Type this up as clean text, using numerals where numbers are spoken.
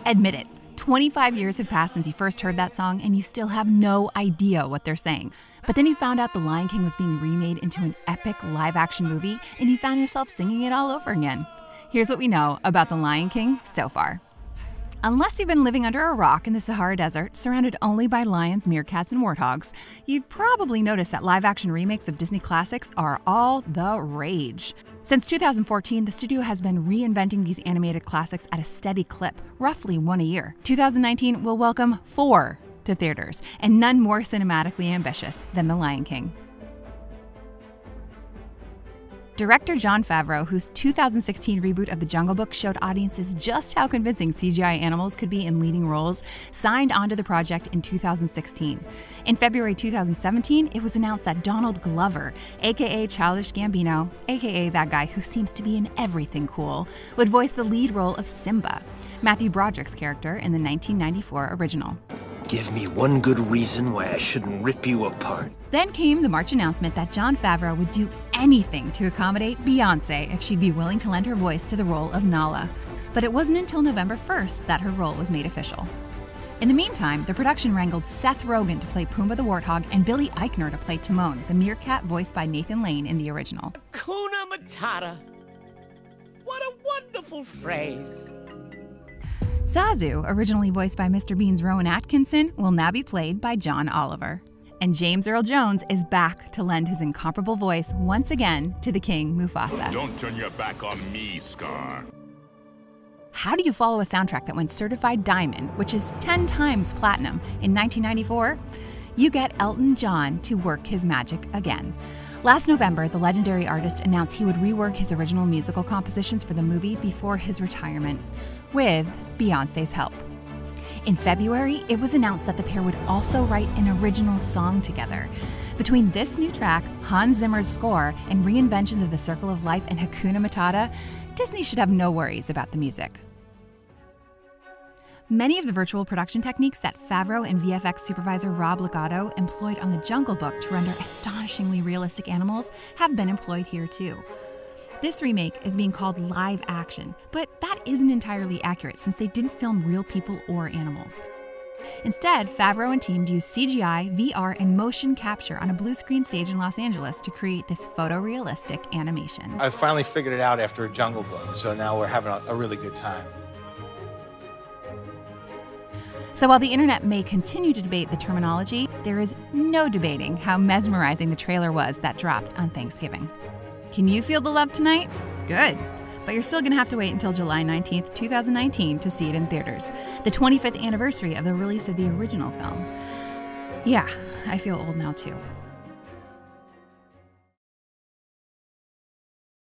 Admit it, 25 years have passed since you first heard that song and you still have no idea what they're saying. But then you found out The Lion King was being remade into an epic live-action movie and you found yourself singing it all over again. Here's what we know about The Lion King so far. Unless you've been living under a rock in the Sahara Desert, surrounded only by lions, meerkats, and warthogs, you've probably noticed that live-action remakes of Disney classics are all the rage. Since 2014, the studio has been reinventing these animated classics at a steady clip, roughly one a year. 2019 will welcome 4 to theaters, and none more cinematically ambitious than The Lion King. Director Jon Favreau, whose 2016 reboot of The Jungle Book showed audiences just how convincing CGI animals could be in leading roles, signed onto the project in 2016. In February 2017, it was announced that Donald Glover, aka Childish Gambino, aka that guy who seems to be in everything cool, would voice the lead role of Simba, Matthew Broderick's character in the 1994 original. Give me one good reason why I shouldn't rip you apart. Then came the March announcement that Jon Favreau would do anything to accommodate Beyoncé if she'd be willing to lend her voice to the role of Nala. But it wasn't until November 1st that her role was made official. In the meantime, the production wrangled Seth Rogen to play Pumbaa the Warthog and Billy Eichner to play Timon, the meerkat voiced by Nathan Lane in the original. Kuna Matata. What a wonderful phrase. Zazu, originally voiced by Mr. Bean's Rowan Atkinson, will now be played by John Oliver. And James Earl Jones is back to lend his incomparable voice once again to the king, Mufasa. Don't turn your back on me, Scar. How do you follow a soundtrack that went certified diamond, which is 10 times platinum, in 1994? You get Elton John to work his magic again. Last November, the legendary artist announced he would rework his original musical compositions for the movie before his retirement, with Beyoncé's help. In February, it was announced that the pair would also write an original song together. Between this new track, Hans Zimmer's score, and reinventions of The Circle of Life and Hakuna Matata, Disney should have no worries about the music. Many of the virtual production techniques that Favreau and VFX supervisor Rob Legato employed on The Jungle Book to render astonishingly realistic animals have been employed here too. This remake is being called live action, but that isn't entirely accurate since they didn't film real people or animals. Instead, Favreau and team used CGI, VR, and motion capture on a blue screen stage in Los Angeles to create this photorealistic animation. I finally figured it out after a Jungle Book, so now we're having a really good time. So while the internet may continue to debate the terminology, there is no debating how mesmerizing the trailer was that dropped on Thanksgiving. Can you feel the love tonight? Good. But you're still going to have to wait until July 19th, 2019 to see it in theaters, the 25th anniversary of the release of the original film. Yeah, I feel old now too.